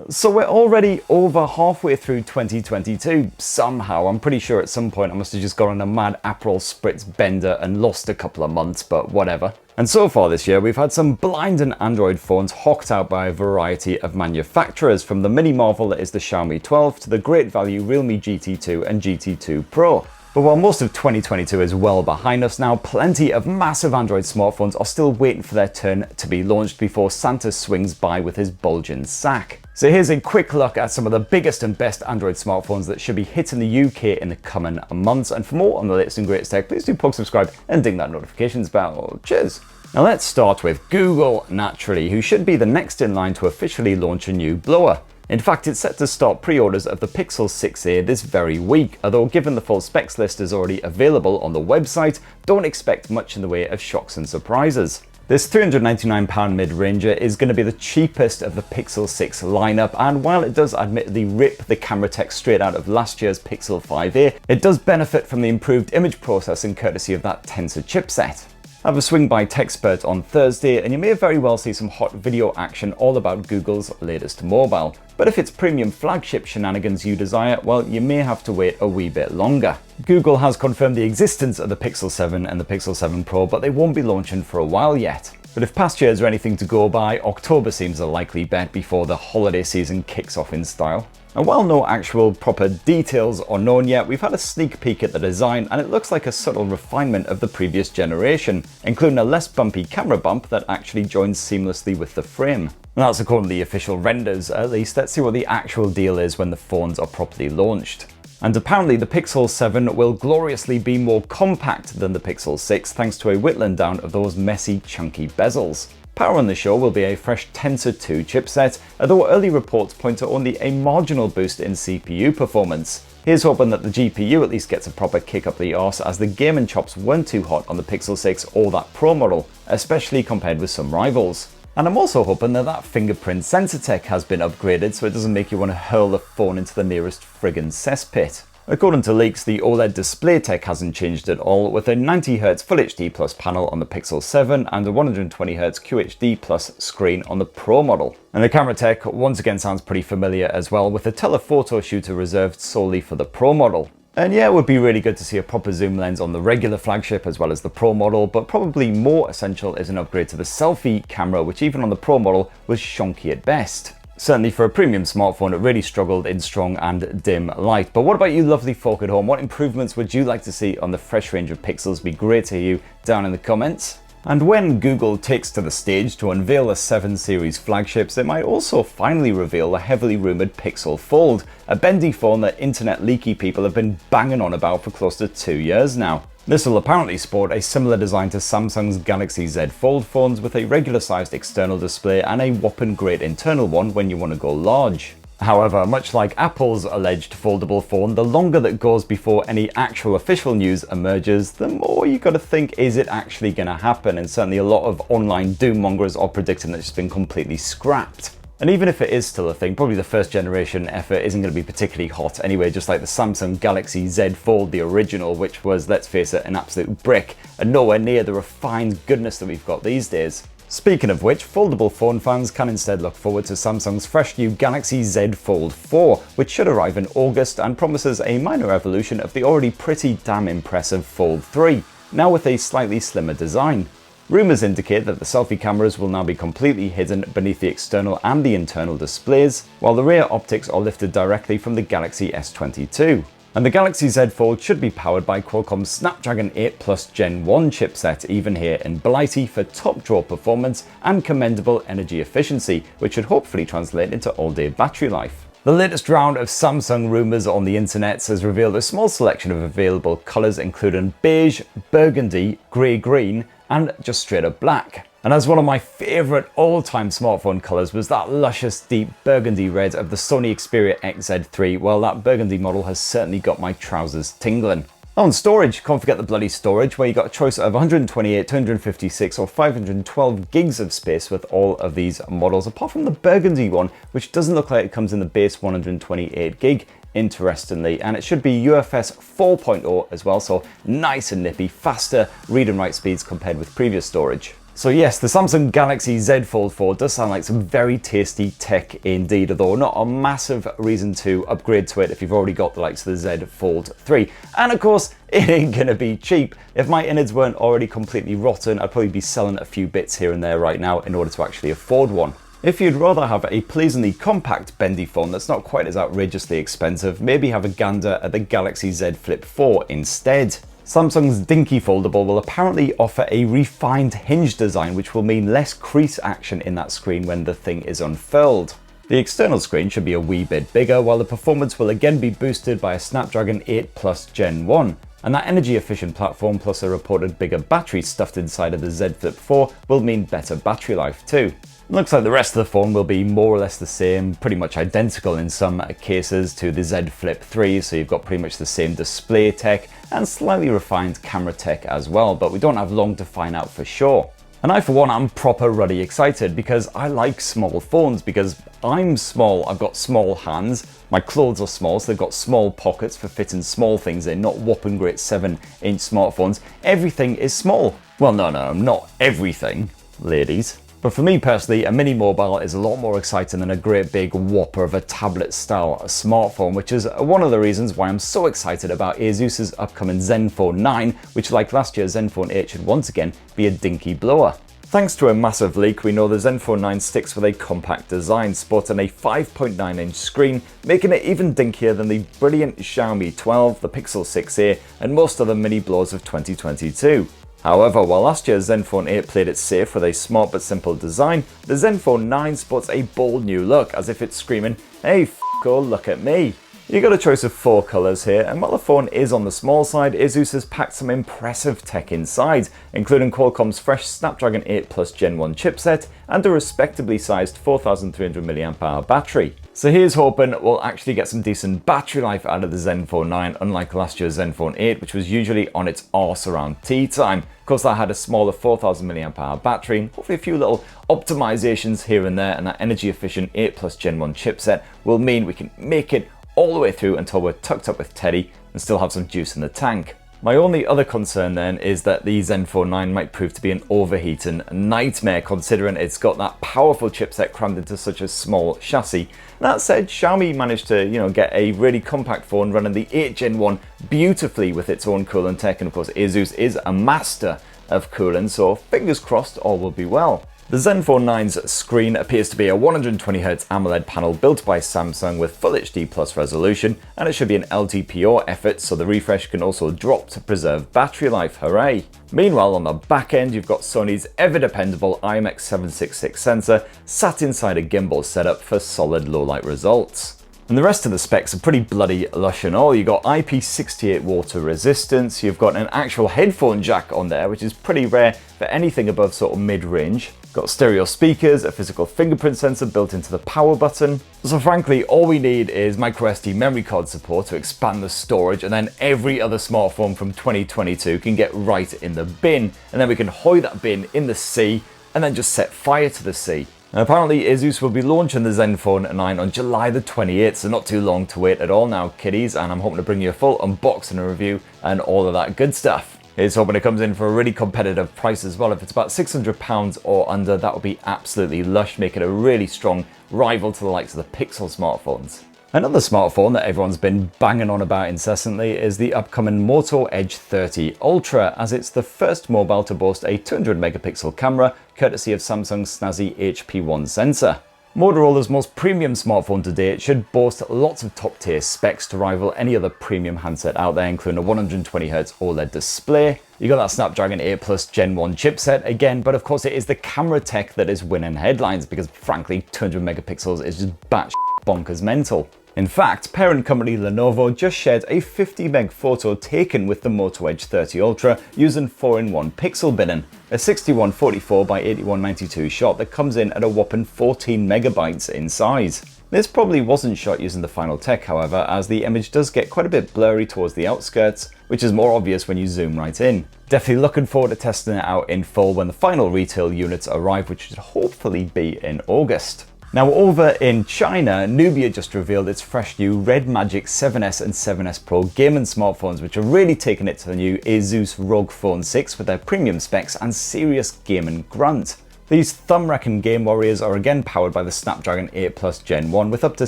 So we're already over halfway through 2022, somehow. I'm pretty sure at some point I must have just gone on a mad Aperol Spritz bender and lost a couple of months, but whatever. And so far this year, we've had some blinding Android phones hawked out by a variety of manufacturers, from the mini marvel that is the Xiaomi 12 to the great value Realme GT2 and GT2 Pro. But while most of 2022 is well behind us now, plenty of massive Android smartphones are still waiting for their turn to be launched before Santa swings by with his bulging sack. So here's a quick look at some of the biggest and best Android smartphones that should be hitting the UK in the coming months. And for more on the latest and greatest tech, please do subscribe and ding that notifications bell. Cheers! Now let's start with Google, naturally, who should be the next in line to officially launch a new blower. In fact, it's set to start pre-orders of the Pixel 6a this very week, although given the full specs list is already available on the website, don't expect much in the way of shocks and surprises. This £399 mid-ranger is going to be the cheapest of the Pixel 6 lineup, and while it does admittedly rip the camera tech straight out of last year's Pixel 5a, it does benefit from the improved image processing courtesy of that Tensor chipset. I have a swing by TechSpert on Thursday, and you may very well see some hot video action all about Google's latest mobile. But if it's premium flagship shenanigans you desire, well, you may have to wait a wee bit longer. Google has confirmed the existence of the Pixel 7 and the Pixel 7 Pro, but they won't be launching for a while yet. But if past years are anything to go by, October seems a likely bet before the holiday season kicks off in style. And while no actual proper details are known yet, we've had a sneak peek at the design, and it looks like a subtle refinement of the previous generation, including a less bumpy camera bump that actually joins seamlessly with the frame. And that's according to the official renders, at least. Let's see what the actual deal is when the phones are properly launched. And apparently the Pixel 7 will gloriously be more compact than the Pixel 6 thanks to a whittling down of those messy, chunky bezels. Power on the show will be a fresh Tensor 2 chipset, although early reports point to only a marginal boost in CPU performance. Here's hoping that the GPU at least gets a proper kick up the arse, as the gaming chops weren't too hot on the Pixel 6 or that Pro model, especially compared with some rivals. And I'm also hoping that that fingerprint sensor tech has been upgraded so it doesn't make you want to hurl the phone into the nearest friggin' cesspit. According to leaks, the OLED display tech hasn't changed at all, with a 90Hz Full HD Plus panel on the Pixel 7 and a 120Hz QHD Plus screen on the Pro model. And the camera tech once again sounds pretty familiar as well, with a telephoto shooter reserved solely for the Pro model. And yeah, it would be really good to see a proper zoom lens on the regular flagship as well as the Pro model, but probably more essential is an upgrade to the selfie camera, which even on the Pro model was shonky at best. Certainly for a premium smartphone, it really struggled in strong and dim light. But what about you lovely folk at home? What improvements would you like to see on the fresh range of Pixels? Be great to hear you down in the comments. And when Google takes to the stage to unveil the 7 series flagships, it might also finally reveal the heavily rumoured Pixel Fold, a bendy phone that internet leaky people have been banging on about for close to 2 years now. This will apparently sport a similar design to Samsung's Galaxy Z Fold phones, with a regular sized external display and a whopping great internal one when you want to go large. However, much like Apple's alleged foldable phone, the longer that goes before any actual official news emerges, the more you gotta think, is it actually gonna happen? And certainly a lot of online doom mongers are predicting that it's been completely scrapped. And even if it is still a thing, probably the first generation effort isn't going to be particularly hot anyway, just like the Samsung Galaxy Z Fold, the original, which was, let's face it, an absolute brick, and nowhere near the refined goodness that we've got these days. Speaking of which, foldable phone fans can instead look forward to Samsung's fresh new Galaxy Z Fold 4, which should arrive in August and promises a minor evolution of the already pretty damn impressive Fold 3, now with a slightly slimmer design. Rumours indicate that the selfie cameras will now be completely hidden beneath the external and the internal displays, while the rear optics are lifted directly from the Galaxy S22. And the Galaxy Z Fold should be powered by Qualcomm's Snapdragon 8 Plus Gen 1 chipset, even here in Blighty, for top draw performance and commendable energy efficiency, which should hopefully translate into all-day battery life. The latest round of Samsung rumours on the internet has revealed a small selection of available colours, including beige, burgundy, grey-green, and just straight up black. And as one of my favourite all-time smartphone colours was that luscious deep burgundy red of the Sony Xperia XZ3, well, that burgundy model has certainly got my trousers tingling. On storage, can't forget the bloody storage, where you got a choice of 128, 256 or 512 gigs of space with all of these models, apart from the burgundy one, which doesn't look like it comes in the base 128 gig, interestingly, and it should be UFS 4.0 as well, so nice and nippy, faster read and write speeds compared with previous storage. So yes, the Samsung Galaxy Z Fold 4 does sound like some very tasty tech indeed, although not a massive reason to upgrade to it if you've already got the likes of the Z Fold 3. And of course, it ain't gonna be cheap. If my innards weren't already completely rotten, I'd probably be selling a few bits here and there right now in order to actually afford one. If you'd rather have a pleasingly compact bendy phone that's not quite as outrageously expensive, maybe have a gander at the Galaxy Z Flip 4 instead. Samsung's dinky foldable will apparently offer a refined hinge design, which will mean less crease action in that screen when the thing is unfurled. The external screen should be a wee bit bigger, while the performance will again be boosted by a Snapdragon 8 Plus Gen 1. And that energy efficient platform plus a reported bigger battery stuffed inside of the Z Flip 4 will mean better battery life too. Looks like the rest of the phone will be more or less the same, pretty much identical in some cases to the Z Flip 3, so you've got pretty much the same display tech and slightly refined camera tech as well, but we don't have long to find out for sure. And I for one am proper ruddy excited because I like small phones, because I'm small, I've got small hands, my clothes are small so they've got small pockets for fitting small things in, not whopping great 7-inch smartphones. Everything is small. Well no, not everything, ladies. But for me personally, a mini mobile is a lot more exciting than a great big whopper of a tablet style smartphone, which is one of the reasons why I'm so excited about Asus's upcoming Zenfone 9, which like last year's Zenfone 8 should once again be a dinky blower. Thanks to a massive leak, we know the Zenfone 9 sticks with a compact design, sporting a 5.9-inch screen, making it even dinkier than the brilliant Xiaomi 12, the Pixel 6a, and most other mini blowers of 2022. However, while last year's Zenfone 8 played it safe with a smart but simple design, the Zenfone 9 sports a bold new look, as if it's screaming, "Hey f***o, look at me." You got a choice of 4 colours here, and while the phone is on the small side, Asus has packed some impressive tech inside, including Qualcomm's fresh Snapdragon 8 Plus Gen 1 chipset and a respectably sized 4300 mAh battery. So here's hoping we'll actually get some decent battery life out of the Zenfone 9, unlike last year's Zenfone 8, which was usually on its arse around tea time. Of course, that had a smaller 4000 mAh battery, and hopefully a few little optimizations here and there, and that energy efficient 8 Plus Gen 1 chipset will mean we can make it all the way through until we're tucked up with Teddy and still have some juice in the tank. My only other concern then is that the Zenfone 9 might prove to be an overheating nightmare, considering it's got that powerful chipset crammed into such a small chassis. That said, Xiaomi managed to, get a really compact phone running the 8 Gen 1 beautifully with its own cooling tech, and of course Asus is a master of cooling, so fingers crossed all will be well. The Zenfone 9's screen appears to be a 120Hz AMOLED panel built by Samsung with Full HD Plus resolution, and it should be an LTPO effort, so the refresh can also drop to preserve battery life, hooray! Meanwhile, on the back end, you've got Sony's ever-dependable IMX766 sensor sat inside a gimbal setup for solid low-light results. And the rest of the specs are pretty bloody lush and all. You've got IP68 water resistance, you've got an actual headphone jack on there, which is pretty rare for anything above sort of mid-range. Got stereo speakers, a physical fingerprint sensor built into the power button. So frankly, all we need is microSD memory card support to expand the storage, and then every other smartphone from 2022 can get right in the bin. And then we can hoy that bin in the sea and then just set fire to the sea. And apparently Asus will be launching the Zenfone 9 on July the 28th, so not too long to wait at all now, kiddies, and I'm hoping to bring you a full unboxing and review and all of that good stuff. Here's hoping it comes in for a really competitive price as well. If it's about £600 or under, that would be absolutely lush, make it a really strong rival to the likes of the Pixel smartphones. Another smartphone that everyone's been banging on about incessantly is the upcoming Moto Edge 30 Ultra, as it's the first mobile to boast a 200 megapixel camera, courtesy of Samsung's snazzy HP1 sensor. Motorola's most premium smartphone to date should boast lots of top tier specs to rival any other premium handset out there, including a 120Hz OLED display. You got that Snapdragon 8 Plus Gen 1 chipset again, but of course it is the camera tech that is winning headlines, because frankly 200 megapixels is just batshit bonkers mental. In fact, parent company Lenovo just shared a 50 meg photo taken with the Moto Edge 30 Ultra using 4-in-1 pixel binning, a 6144 by 8192 shot that comes in at a whopping 14 megabytes in size. This probably wasn't shot using the final tech, however, as the image does get quite a bit blurry towards the outskirts, which is more obvious when you zoom right in. Definitely looking forward to testing it out in full when the final retail units arrive, which should hopefully be in August. Now over in China, Nubia just revealed its fresh new Red Magic 7S and 7S Pro gaming smartphones, which are really taking it to the new Asus ROG Phone 6 with their premium specs and serious gaming grunt. These thumb-wrecking game warriors are again powered by the Snapdragon 8 Plus Gen 1 with up to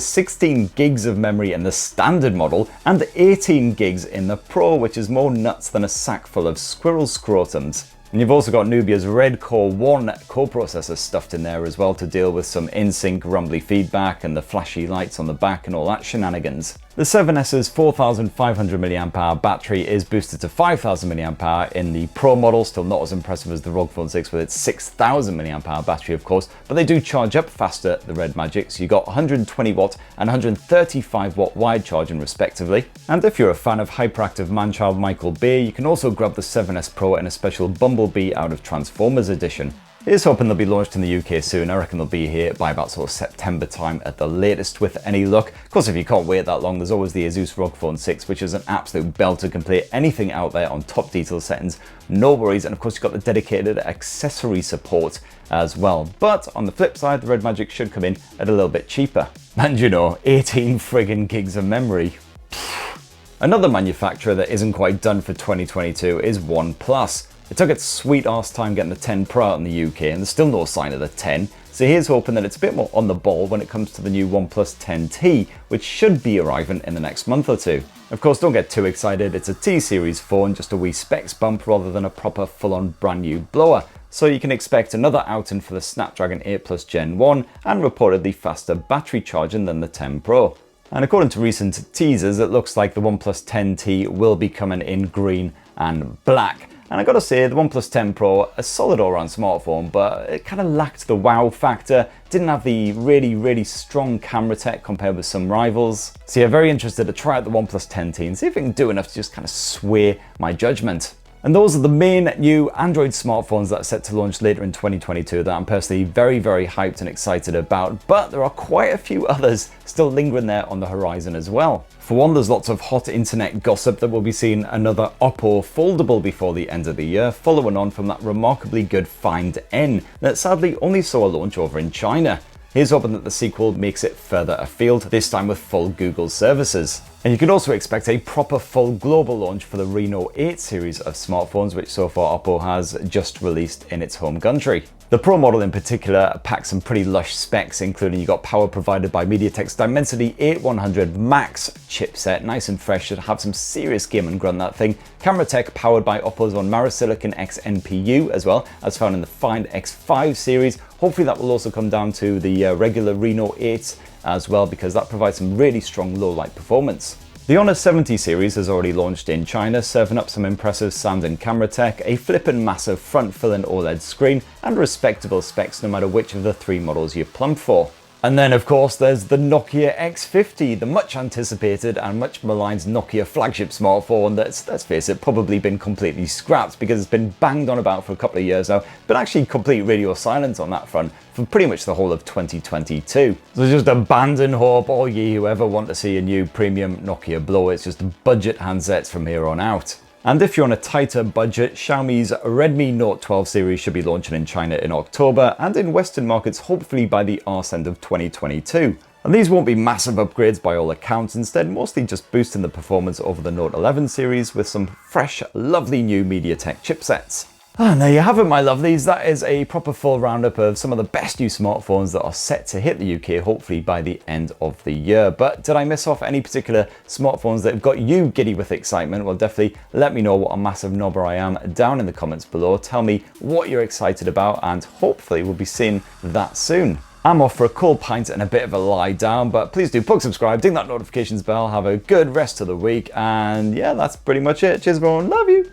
16 gigs of memory in the standard model and 18 gigs in the Pro, which is more nuts than a sack full of squirrel scrotums. And you've also got Nubia's Red Core 1 coprocessor stuffed in there as well to deal with some in-sync rumbly feedback and the flashy lights on the back and all that shenanigans. The 7S's 4500 mAh battery is boosted to 5000 mAh in the Pro model, still not as impressive as the ROG Phone 6 with its 6000 mAh battery of course, but they do charge up faster, the Red Magic, so you got 120 watt and 135 watt wide charging respectively. And if you're a fan of hyperactive manchild Michael Bay, you can also grab the 7S Pro in a special Bumblebee out of Transformers edition. Here's hoping they'll be launched in the UK soon. I reckon they'll be here by about sort of September time at the latest with any luck. Of course, if you can't wait that long, there's always the Asus ROG Phone 6, which is an absolute belter, can play anything out there on top detail settings, no worries. And of course, you've got the dedicated accessory support as well. But on the flip side, the Red Magic should come in at a little bit cheaper. And you know, 18 friggin' gigs of memory. Another manufacturer that isn't quite done for 2022 is OnePlus. It took its sweet arse time getting the 10 Pro out in the UK and there's still no sign of the 10, so here's hoping that it's a bit more on the ball when it comes to the new OnePlus 10T, which should be arriving in the next month or two. Of course, don't get too excited, it's a T-series phone, just a wee specs bump rather than a proper full-on brand new blower. So you can expect another outing for the Snapdragon 8 Plus Gen 1 and reportedly faster battery charging than the 10 Pro. And according to recent teasers, it looks like the OnePlus 10T will be coming in green and black. And I gotta say, the OnePlus 10 Pro, a solid all-round smartphone, but it kind of lacked the wow factor, didn't have the really strong camera tech compared with some rivals. So yeah, very interested to try out the OnePlus 10T and see if it can do enough to just kind of sway my judgment. And those are the main new Android smartphones that are set to launch later in 2022 that I'm personally very hyped and excited about, but there are quite a few others still lingering there on the horizon as well. For one, there's lots of hot internet gossip that we'll be seeing another Oppo foldable before the end of the year, following on from that remarkably good Find N that sadly only saw a launch over in China. Here's hoping that the sequel makes it further afield, this time with full Google services. And you can also expect a proper full global launch for the Reno 8 series of smartphones, which so far Oppo has just released in its home country. The Pro model in particular packs some pretty lush specs, including you got power provided by MediaTek's Dimensity 8100 Max chipset, nice and fresh, should have some serious gaming grunt that thing. Camera tech powered by Oppo's own Marisilicon X NPU as well, as found in the Find X5 series. Hopefully that will also come down to the regular Reno 8 as well, because that provides some really strong low light performance. The Honor 70 series has already launched in China, serving up some impressive sound and camera tech, a flippin' massive front-filling OLED screen, and respectable specs no matter which of the three models you plumb for. And then of course there's the Nokia X50, the much anticipated and much maligned Nokia flagship smartphone that's, let's face it, probably been completely scrapped because it's been banged on about for a couple of years now, but actually complete radio silence on that front for pretty much the whole of 2022. So just abandon hope, all ye who ever want to see a new premium Nokia blow. It's just budget handsets from here on out. And if you're on a tighter budget, Xiaomi's Redmi Note 12 series should be launching in China in October and in Western markets hopefully by the arse end of 2022. And these won't be massive upgrades by all accounts, instead mostly just boosting the performance over the Note 11 series with some fresh, lovely new MediaTek chipsets. And there you have it, my lovelies. That is a proper full roundup of some of the best new smartphones that are set to hit the UK hopefully by the end of the year. But did I miss off any particular smartphones that have got you giddy with excitement? Well, definitely let me know what a massive knobber I am down in the comments below. Tell me what you're excited about and hopefully we'll be seeing that soon. I'm off for a cold pint and a bit of a lie down, but please do plug subscribe, ding that notifications bell, have a good rest of the week, and yeah, that's pretty much it. Cheers everyone, love you!